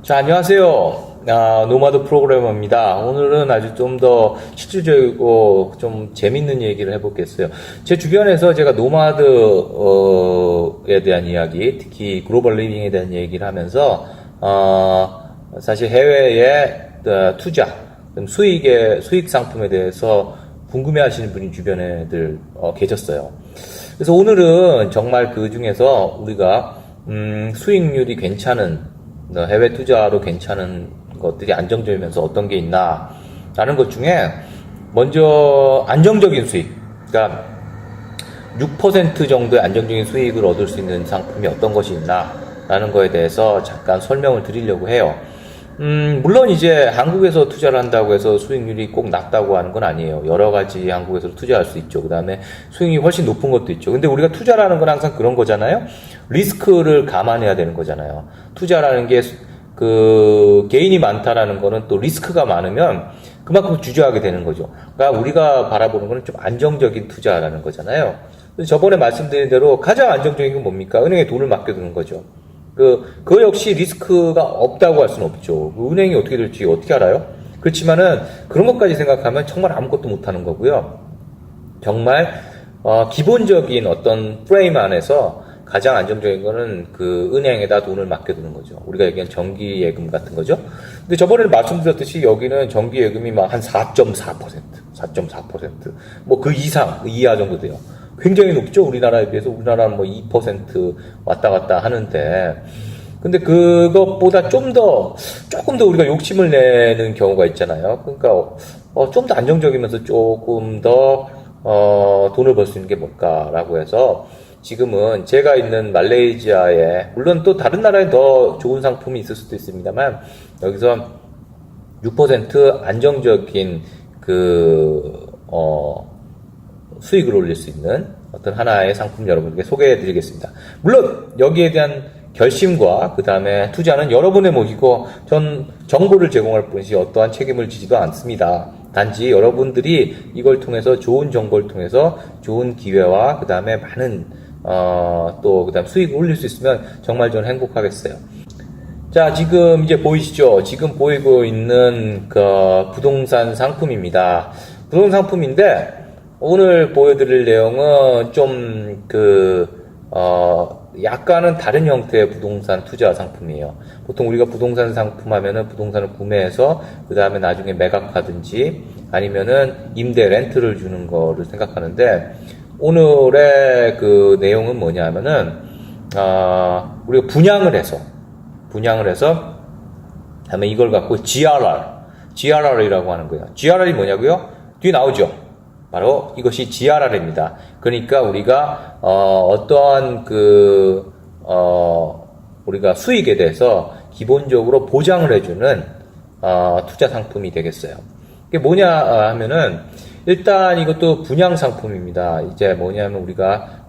자, 안녕하세요. 노마드 프로그래머입니다. 오늘은 아주 좀 더 실질적이고 좀 재밌는 얘기를 해보겠어요. 제 주변에서 제가 노마드에 대한 이야기, 특히 글로벌 리빙에 대한 얘기를 하면서, 사실 해외의 투자, 수익 상품에 대해서 궁금해 하시는 분이 주변에들 계셨어요. 그래서 오늘은 정말 그 중에서 우리가, 수익률이 괜찮은 해외 투자로 괜찮은 것들이 안정적이면서 어떤 게 있나 라는 것 중에 먼저 안정적인 수익, 그러니까 6% 정도의 안정적인 수익을 얻을 수 있는 상품이 어떤 것이 있나 라는 거에 대해서 잠깐 설명을 드리려고 해요. 물론 이제 한국에서 투자를 한다고 해서 수익률이 꼭 낮다고 하는 건 아니에요. 여러 가지 한국에서 투자할 수 있죠. 그 다음에 수익이 훨씬 높은 것도 있죠. 근데 우리가 투자라는 건 항상 그런 거잖아요. 리스크를 감안해야 되는 거잖아요. 투자라는 게 개인이 많다라는 거는 또 리스크가 많으면 그만큼 주저하게 되는 거죠. 그러니까 우리가 바라보는 거는 좀 안정적인 투자라는 거잖아요. 저번에 말씀드린 대로 가장 안정적인 건 뭡니까? 은행에 돈을 맡겨두는 거죠. 그 역시 리스크가 없다고 할 수는 없죠. 은행이 어떻게 될지 어떻게 알아요? 그렇지만은 그런 것까지 생각하면 정말 아무것도 못하는 거고요. 정말 기본적인 어떤 프레임 안에서 가장 안정적인 거는 그 은행에다 돈을 맡겨두는 거죠. 우리가 얘기한 정기예금 같은 거죠. 근데 저번에 말씀드렸듯이 여기는 정기예금이 막 한 4.4%, 뭐 그 이상, 그 이하 정도 돼요. 굉장히 높죠. 우리나라에 비해서. 우리나라는 뭐 2% 왔다 갔다 하는데, 근데 그것보다 조금 더 우리가 욕심을 내는 경우가 있잖아요. 그러니까 좀 더 안정적이면서 조금 더 돈을 벌 수 있는 게 뭘까라고 해서 지금은 제가 있는 말레이시아에, 물론 또 다른 나라에 더 좋은 상품이 있을 수도 있습니다만, 여기서 6% 안정적인 수익을 올릴 수 있는 어떤 하나의 상품 여러분께 소개해 드리겠습니다. 물론 여기에 대한 결심과 그 다음에 투자는 여러분의 몫이고 전 정보를 제공할 뿐이지 어떠한 책임을 지지도 않습니다. 단지 여러분들이 이걸 통해서 좋은 정보를 통해서 좋은 기회와 그 다음에 많은 그 다음 수익을 올릴 수 있으면 정말 저는 행복하겠어요. 자, 지금 이제 보이시죠? 지금 보이고 있는 부동산 상품입니다. 부동산 상품인데 오늘 보여드릴 내용은 좀 약간은 다른 형태의 부동산 투자 상품이에요. 보통 우리가 부동산 상품 하면은 부동산을 구매해서 그 다음에 나중에 매각하든지 아니면은 임대 렌트를 주는 거를 생각하는데, 오늘의 그 내용은 뭐냐 하면은 우리가 분양을 해서 그다음에 이걸 갖고 GRR이라고 하는 거예요. GRR이 뭐냐고요? 뒤에 나오죠. 바로 이것이 GRR입니다. 그러니까 우리가 어떠한 우리가 수익에 대해서 기본적으로 보장을 해주는 투자 상품이 되겠어요. 이게 뭐냐 하면은 일단 이것도 분양 상품입니다. 이제 뭐냐면 우리가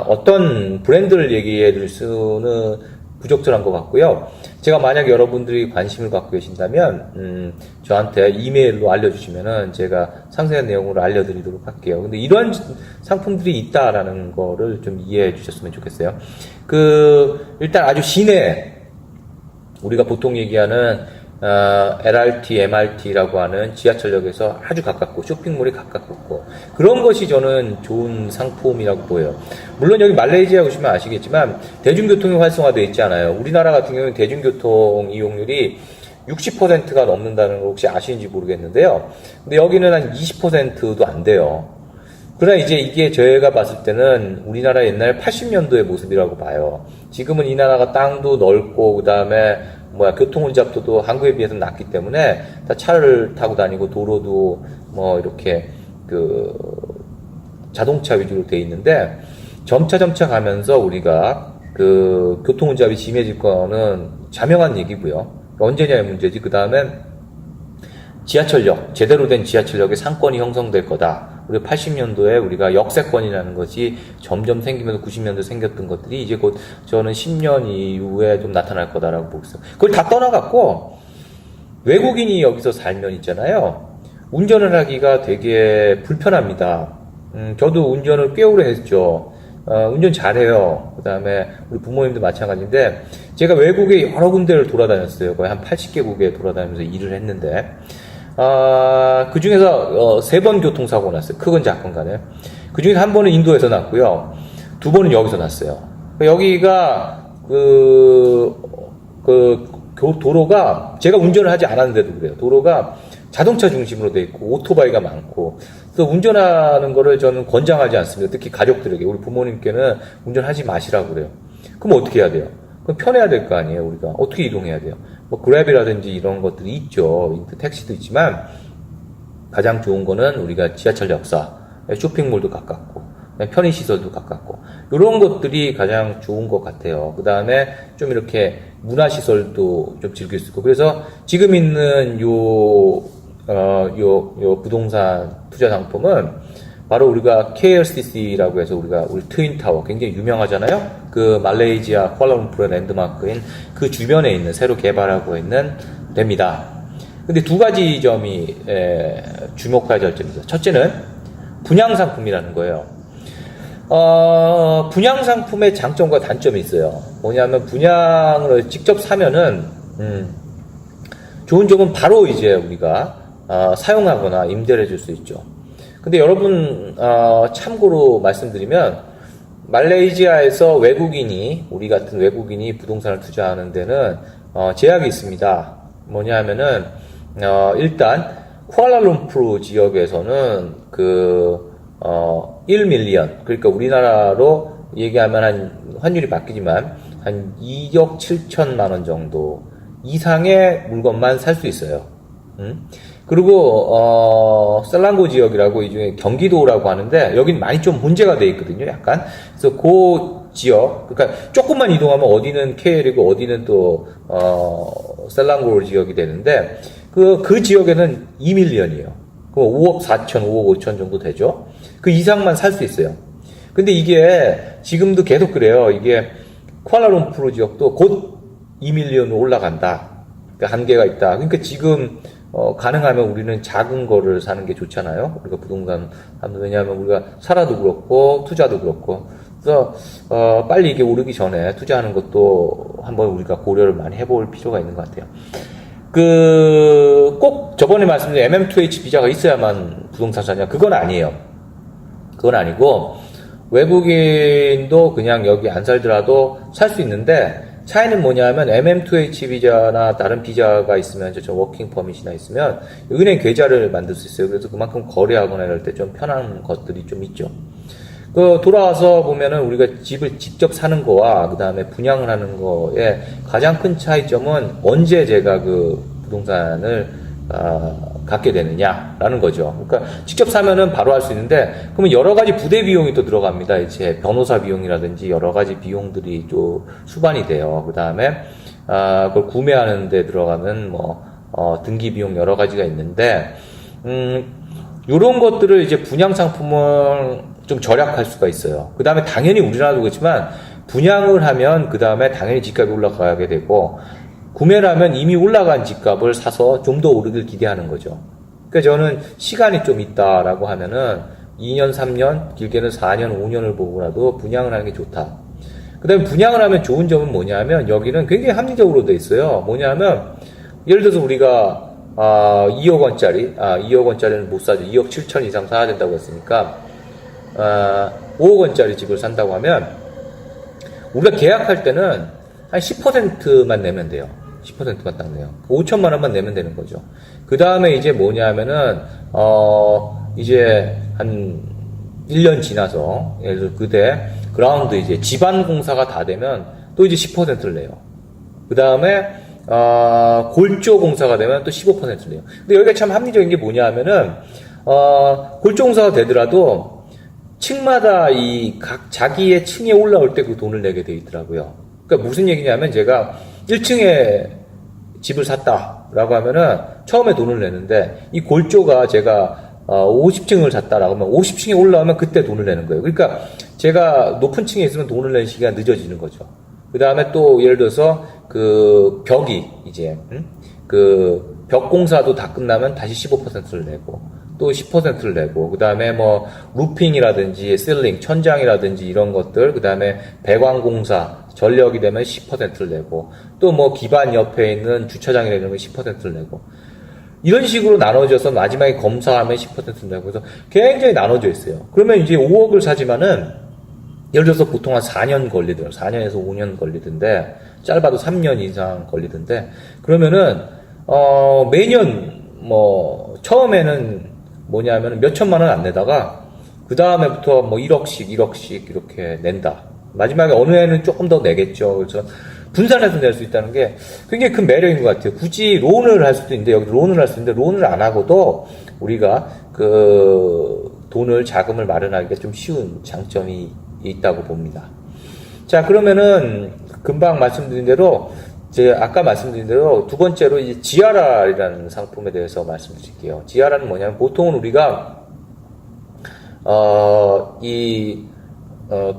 어떤 브랜드를 얘기해 드릴 수는 부적절한 것 같고요. 제가 만약 여러분들이 관심을 갖고 계신다면 저한테 이메일로 알려주시면은 제가 상세한 내용으로 알려드리도록 할게요. 근데 이러한 상품들이 있다라는 거를 좀 이해해 주셨으면 좋겠어요. 일단 아주 시내, 우리가 보통 얘기하는 LRT, MRT라고 하는 지하철역에서 아주 가깝고 쇼핑몰이 가깝고 그런 것이 저는 좋은 상품이라고 보여요. 물론 여기 말레이시아에 오시면 아시겠지만 대중교통이 활성화되어 있지 않아요. 우리나라 같은 경우는 대중교통 이용률이 60%가 넘는다는 걸 혹시 아시는지 모르겠는데요. 근데 여기는 한 20%도 안 돼요. 그러나 이제 이게 저희가 봤을 때는 우리나라 옛날 80년도의 모습이라고 봐요. 지금은 이 나라가 땅도 넓고 그 다음에 교통 혼잡도도 한국에 비해서는 낮기 때문에 다 차를 타고 다니고 도로도 이렇게 자동차 위주로 돼 있는데, 점차 가면서 우리가 교통 혼잡이 심해질 거는 자명한 얘기고요. 언제냐의 문제지. 그 다음에 지하철역, 제대로 된 지하철역의 상권이 형성될 거다. 우리 80년도에 우리가 역세권이라는 것이 점점 생기면서 90년도에 생겼던 것들이 이제 곧 저는 10년 이후에 좀 나타날 거다라고 보고 있어요. 그걸 다 떠나갖고 외국인이 여기서 살면 있잖아요. 운전을 하기가 되게 불편합니다. 저도 운전을 꽤 오래 했죠. 운전 잘해요. 그 다음에 우리 부모님도 마찬가지인데, 제가 외국에 여러 군데를 돌아다녔어요. 거의 한 80개국에 돌아다니면서 일을 했는데, 그 중에서 3번 교통사고 났어요. 크건 작건 간에. 그 중에서 한 번은 인도에서 났고요. 2번은 여기서 났어요. 여기가 도로가, 제가 운전을 하지 않았는데도 그래요. 도로가 자동차 중심으로 돼 있고 오토바이가 많고, 그래서 운전하는 거를 저는 권장하지 않습니다. 특히 가족들에게, 우리 부모님께는 운전하지 마시라고 그래요. 그럼 어떻게 해야 돼요? 그럼 편해야 될 거 아니에요. 우리가 어떻게 이동해야 돼요? 뭐 그랩이라든지 이런 것들이 있죠. 택시도 있지만 가장 좋은 거는 우리가 지하철 역사, 쇼핑몰도 가깝고 편의시설도 가깝고, 이런 것들이 가장 좋은 것 같아요. 그 다음에 좀 이렇게 문화시설도 좀 즐길 수 있고, 그래서 지금 있는 요 부동산 투자 상품은 바로 우리가 KLCC라고 해서 우리 트윈타워 굉장히 유명하잖아요. 그 말레이시아 쿠알라룸푸르의 랜드마크인 그 주변에 있는, 새로 개발하고 있는 데입니다. 근데 2가지 점이 주목해야 될 점이죠. 첫째는 분양 상품이라는 거예요. 분양 상품의 장점과 단점이 있어요. 뭐냐면 분양을 직접 사면은 좋은 점은 바로 이제 우리가 사용하거나 임대를 해줄 수 있죠. 근데 여러분 참고로 말씀드리면, 말레이시아에서 우리 같은 외국인이 부동산을 투자하는 데는 제약이 있습니다. 뭐냐 하면은 일단 쿠알라룸푸르 지역에서는 1밀리언, 그러니까 우리나라로 얘기하면 한 환율이 바뀌지만 한 2억 7천만 원 정도 이상의 물건만 살 수 있어요. 그리고 셀랑고 지역이라고, 이 중에 경기도라고 하는데, 여긴 많이 좀 문제가 돼 있거든요, 약간. 그래서 그 지역, 그러니까 조금만 이동하면 어디는 KL이고 어디는 또 셀랑고 지역이 되는데, 그 지역에는 2밀리언이에요. 그럼 5억 4천, 5억 5천 정도 되죠. 그 이상만 살 수 있어요. 근데 이게 지금도 계속 그래요. 이게 쿠알라룸푸르 지역도 곧 2밀리언으로 올라간다. 그러니까 한계가 있다. 그러니까 지금 가능하면 우리는 작은 거를 사는 게 좋잖아요. 우리가 부동산 하면, 왜냐하면 우리가 살아도 그렇고 투자도 그렇고, 그래서 빨리 이게 오르기 전에 투자하는 것도 한번 우리가 고려를 많이 해볼 필요가 있는 것 같아요. 꼭 저번에 말씀드린 MM2H 비자가 있어야만 부동산 사냐, 그건 아니에요. 그건 아니고, 외국인도 그냥 여기 안 살더라도 살 수 있는데, 차이는 뭐냐면 MM2H 비자나 다른 비자가 있으면, 저 워킹 퍼밋이나 있으면 은행 계좌를 만들 수 있어요. 그래서 그만큼 거래하거나 이럴 때 좀 편한 것들이 좀 있죠. 돌아와서 보면은 우리가 집을 직접 사는 거와 그 다음에 분양을 하는 거에 가장 큰 차이점은 언제 제가 그 부동산을 갖게 되느냐라는 거죠. 그러니까 직접 사면은 바로 할 수 있는데, 그러면 여러 가지 부대 비용이 또 들어갑니다. 이제 변호사 비용이라든지 여러 가지 비용들이 또 수반이 돼요. 그 다음에 그걸 구매하는 데 들어가는 등기 비용 여러 가지가 있는데, 요런 것들을 이제 분양 상품을 좀 절약할 수가 있어요. 그 다음에 당연히 우리나라도 그렇지만 분양을 하면 그 다음에 당연히 집값이 올라가게 되고, 구매를 하면 이미 올라간 집값을 사서 좀 더 오르길 기대하는 거죠. 그러니까 저는 시간이 좀 있다라고 하면은 2년, 3년, 길게는 4년, 5년을 보고라도 분양을 하는 게 좋다. 그 다음에 분양을 하면 좋은 점은 뭐냐면, 여기는 굉장히 합리적으로 돼 있어요. 뭐냐면, 예를 들어서 우리가 2억 원짜리, 2억 원짜리는 못 사죠. 2억 7천 이상 사야 된다고 했으니까 5억 원짜리 집을 산다고 하면, 우리가 계약할 때는 한 10%만 내면 돼요. 10%만 딱 내요. 5천만 원만 내면 되는 거죠. 그 다음에 이제 뭐냐면은, 이제 한 1년 지나서, 예를 들어 그때 그라운드 이제 집안 공사가 다 되면 또 이제 10%를 내요. 그 다음에, 골조 공사가 되면 또 15%를 내요. 근데 여기가 참 합리적인 게 뭐냐 하면은, 골조 공사가 되더라도 층마다 자기의 층에 올라올 때 그 돈을 내게 돼 있더라고요. 그러니까 무슨 얘기냐면, 제가 1층에 집을 샀다라고 하면은 처음에 돈을 내는데, 이 골조가 제가 50층을 샀다라고 하면 50층에 올라오면 그때 돈을 내는 거예요. 그러니까 제가 높은 층에 있으면 돈을 내는 시기가 늦어지는 거죠. 그 다음에 또 예를 들어서 그 벽이 이제 그 벽 공사도 다 끝나면 다시 15%를 내고, 또 10%를 내고, 그 다음에 뭐, 루핑이라든지, 실링, 천장이라든지 이런 것들, 그 다음에 배관공사, 전력이 되면 10%를 내고, 또 뭐, 기반 옆에 있는 주차장이나 이런 거 10%를 내고, 이런 식으로 나눠져서 마지막에 검사하면 10% 내고, 그래서 굉장히 나눠져 있어요. 그러면 이제 5억을 사지만은, 예를 들어서 보통 한 4년 걸리더라고요. 4년에서 5년 걸리던데, 짧아도 3년 이상 걸리던데, 그러면은, 매년, 뭐, 처음에는 뭐냐면 몇 천만 원 안 내다가, 그 다음에부터 뭐 1억씩 이렇게 낸다. 마지막에 어느 해는 조금 더 내겠죠. 그래서 분산해서 낼 수 있다는 게 굉장히 큰 매력인 것 같아요. 굳이 론을 할 수도 있는데, 여기 론을 할 수 있는데, 론을 안 하고도 우리가 자금을 마련하기가 좀 쉬운 장점이 있다고 봅니다. 자, 그러면은, 금방 말씀드린 대로, 아까 말씀드린 대로 두 번째로 이제 GRR이라는 상품에 대해서 말씀드릴게요. GRR은 뭐냐면 보통은 우리가,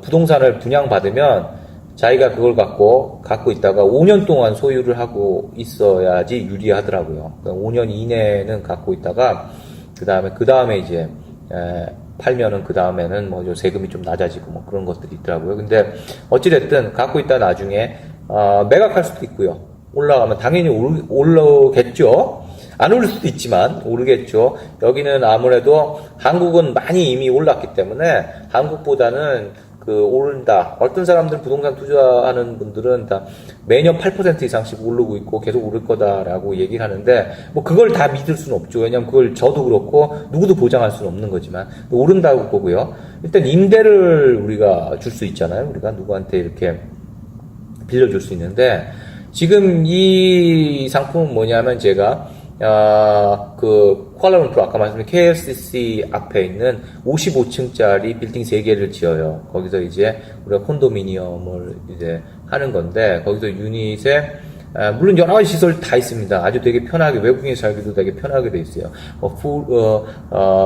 부동산을 분양받으면 자기가 그걸 갖고 있다가 5년 동안 소유를 하고 있어야지 유리하더라고요. 그러니까 5년 이내는 갖고 있다가 그 다음에 이제 팔면은 그 다음에는 뭐 세금이 좀 낮아지고 뭐 그런 것들이 있더라고요. 근데 어찌됐든 갖고 있다 나중에 매각할 수도 있고요. 올라가면 당연히 오르겠죠. 안 오를 수도 있지만 오르겠죠. 여기는 아무래도 한국은 많이 이미 올랐기 때문에 한국보다는 오른다. 어떤 사람들은 부동산 투자하는 분들은 다 매년 8% 이상씩 오르고 있고 계속 오를 거다라고 얘기를 하는데, 뭐 그걸 다 믿을 수는 없죠. 왜냐면 그걸 저도 그렇고 누구도 보장할 수는 없는 거지만 오른다고 보고요. 일단 임대를 우리가 줄 수 있잖아요. 우리가 누구한테 이렇게 빌려줄 수 있는데, 지금 이 상품은 뭐냐면 제가 쿠알라룸푸르 아까 말씀드린 KLCC 앞에 있는 55층짜리 빌딩 3개를 지어요. 거기서 이제 우리가 콘도미니엄을 이제 하는 건데, 거기서 유닛에 물론 여러 가지 시설 다 있습니다. 아주 되게 편하게, 외국인이 살기도 되게 편하게 돼 있어요.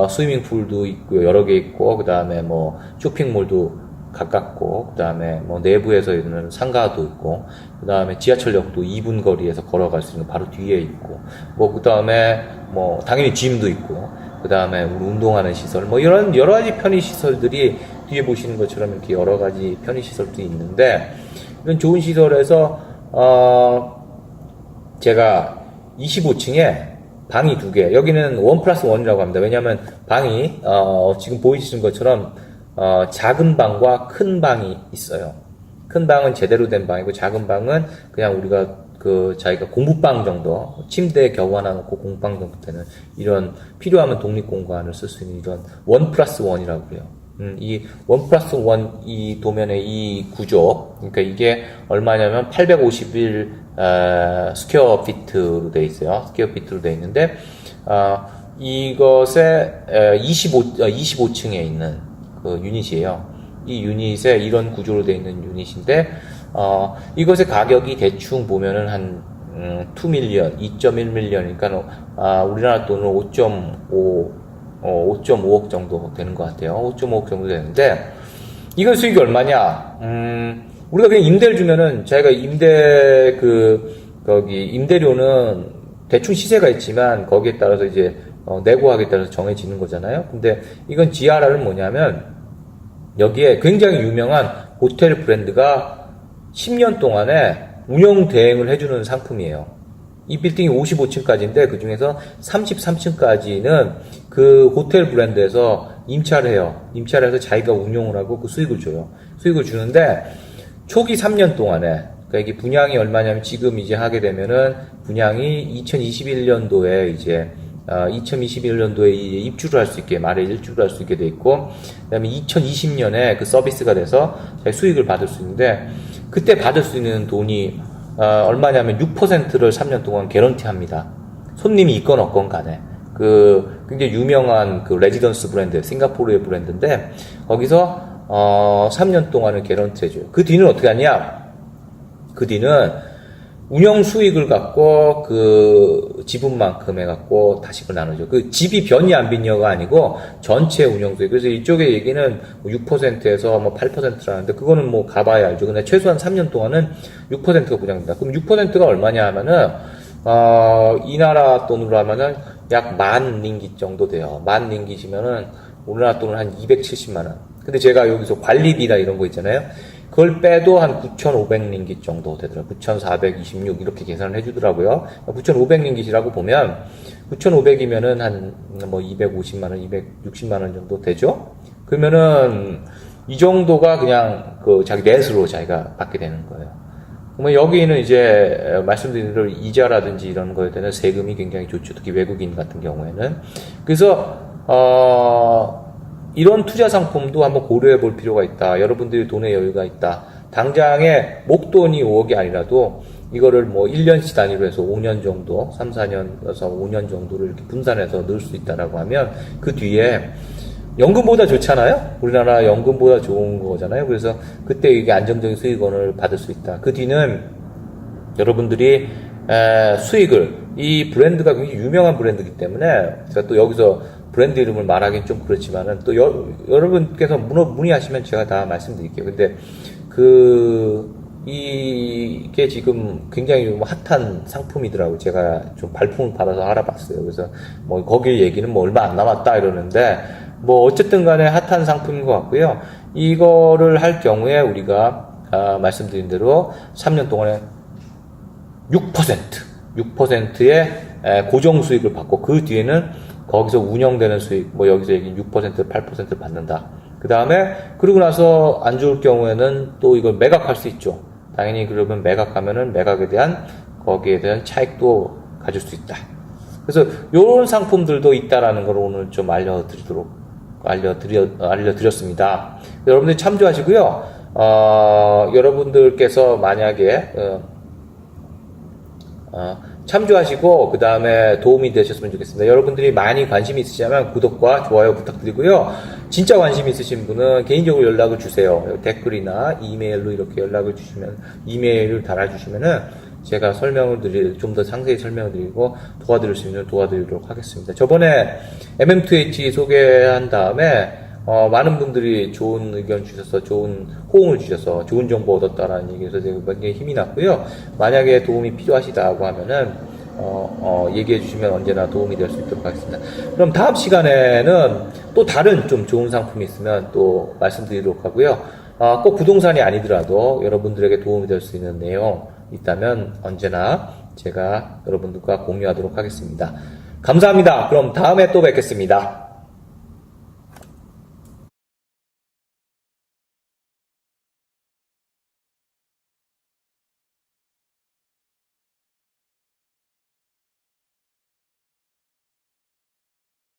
스위밍풀도 있고요. 여러 개 있고, 그 다음에 뭐 쇼핑몰도 가깝고, 그 다음에 뭐 내부에서 있는 상가도 있고, 그 다음에 지하철역도 2분 거리에서 걸어갈 수 있는 바로 뒤에 있고, 뭐 그 다음에 뭐 당연히 짐도 있고, 그 다음에 우리 운동하는 시설, 뭐 이런 여러 가지 편의 시설들이 뒤에 보시는 것처럼 이렇게 여러 가지 편의 시설도 있는데, 이런 좋은 시설에서 제가 25층에 방이 2개, 여기는 1+1이라고 합니다. 왜냐하면 방이 지금 보이시는 것처럼 작은 방과 큰 방이 있어요. 큰 방은 제대로 된 방이고, 작은 방은 그냥 우리가 자기가 공부방 정도, 침대에 겨우 하나 놓고 공부방 정도 되는, 이런 필요하면 독립 공간을 쓸 수 있는 이런 1+1이라고 그래요. 이 1+1 이 도면의 이 구조, 그러니까 이게 얼마냐면 851 스퀘어 피트로 되어 있어요. 스퀘어 피트로 되어 있는데, 이것에 25층에 있는 유닛이에요. 이 유닛에 이런 구조로 되어 있는 유닛인데, 이것의 가격이 대충 보면은 한 2밀리언, 2.1밀리언, 그러니까 우리나라 돈으로 5.5억 정도 되는 것 같아요. 5.5억 정도 되는데, 이건 수익이 얼마냐? 우리가 그냥 임대를 주면은, 자기가 임대료는 대충 시세가 있지만, 거기에 따라서 이제, 내고 하기에 따라서 정해지는 거잖아요. 근데 이건 GRR은 뭐냐면, 여기에 굉장히 유명한 호텔 브랜드가 10년 동안에 운영 대행을 해주는 상품이에요. 이 빌딩이 55층까지인데 그 중에서 33층까지는 그 호텔 브랜드에서 임차를 해요. 임차를 해서 자기가 운용을 하고 그 수익을 줘요. 수익을 주는데 초기 3년 동안에, 그러니까 이게 분양이 얼마냐면 지금 이제 하게 되면은 분양이 2021년도에 이제 2021년도에 입주를 할 수 있게, 말에 일주를 할 수 있게 돼 있고, 그 다음에 2020년에 그 서비스가 돼서 수익을 받을 수 있는데, 그때 받을 수 있는 돈이 얼마냐면 6%를 3년 동안 개런티 합니다. 손님이 있건 없건 간에. 굉장히 유명한 레지던스 브랜드, 싱가포르의 브랜드인데, 거기서 3년 동안을 개런티 해줘요. 그 뒤는 어떻게 하냐? 그 뒤는 운영 수익을 갖고 지분만큼 해갖고 다시금 나누죠. 집이 변이 안 빈녀가 아니고 전체 운영 수익. 그래서 이쪽의 얘기는 6%에서 8%라는데, 그거는 뭐 가봐야 알죠. 근데 최소한 3년 동안은 6%가 보장된다. 그럼 6%가 얼마냐 하면은, 이 나라 돈으로 하면은 약 10,000링깃 정도 돼요. 10,000링깃이면은 우리나라 돈은 한 270만 원. 근데 제가 여기서 관리비나 이런 거 있잖아요. 그걸 빼도 한 9,500링깃 정도 되더라고요. 9,426 이렇게 계산을 해주더라고요. 9,500링깃이라고 보면 9,500이면은 한 뭐 250만 원, 260만 원 정도 되죠. 그러면은 이 정도가 그냥 그 자기 넷으로 자기가 받게 되는 거예요. 그러면 여기는 이제 말씀드린 대로 이자라든지 이런 거에 대한 세금이 굉장히 좋죠. 특히 외국인 같은 경우에는. 그래서 이런 투자 상품도 한번 고려해 볼 필요가 있다. 여러분들이 돈의 여유가 있다. 당장에 목돈이 5억이 아니라도 이거를 뭐 1년치 단위로 해서 5년 정도, 3, 4년에서 5년 정도를 이렇게 분산해서 넣을 수 있다라고 하면 그 뒤에 연금보다 좋잖아요? 우리나라 연금보다 좋은 거잖아요? 그래서 그때 이게 안정적인 수익원을 받을 수 있다. 그 뒤는 여러분들이 수익을, 이 브랜드가 굉장히 유명한 브랜드이기 때문에 제가 또 여기서 브랜드 이름을 말하기는 좀 그렇지만은 또 여러분께서 문의하시면 제가 다 말씀드릴게요. 근데 이게 지금 굉장히 핫한 상품이더라고요. 제가 좀 발품을 받아서 알아봤어요. 그래서 뭐 거기 얘기는 뭐 얼마 안 남았다 이러는데 뭐 어쨌든 간에 핫한 상품인 것 같고요. 이거를 할 경우에 우리가 말씀드린 대로 3년 동안에 6%의 고정 수익을 받고 그 뒤에는 거기서 운영되는 수익, 뭐 여기서 얘기 6%, 8%를 받는다. 그 다음에 그러고 나서 안 좋을 경우에는 또 이걸 매각할 수 있죠. 당연히 그러면 매각하면은 매각에 대한 거기에 대한 차익도 가질 수 있다. 그래서 이런 상품들도 있다라는 걸 오늘 좀 알려드렸습니다. 여러분들 참조하시고요. 여러분들께서 만약에 참조하시고 그 다음에 도움이 되셨으면 좋겠습니다. 여러분들이 많이 관심이 있으시다면 구독과 좋아요 부탁드리고요. 진짜 관심 있으신 분은 개인적으로 연락을 주세요. 댓글이나 이메일로 이렇게 연락을 주시면, 이메일을 달아주시면은 제가 좀 더 상세히 설명을 드리고 도와드릴 수 있는 도와드리도록 하겠습니다. 저번에 MM2H 소개한 다음에 많은 분들이 좋은 의견 주셔서, 좋은 호응을 주셔서, 좋은 정보 얻었다라는 얘기에서 제가 굉장히 힘이 났고요. 만약에 도움이 필요하시다고 하면은, 얘기해 주시면 언제나 도움이 될 수 있도록 하겠습니다. 그럼 다음 시간에는 또 다른 좀 좋은 상품이 있으면 또 말씀드리도록 하고요. 꼭 부동산이 아니더라도 여러분들에게 도움이 될 수 있는 내용 있다면 언제나 제가 여러분들과 공유하도록 하겠습니다. 감사합니다. 그럼 다음에 또 뵙겠습니다.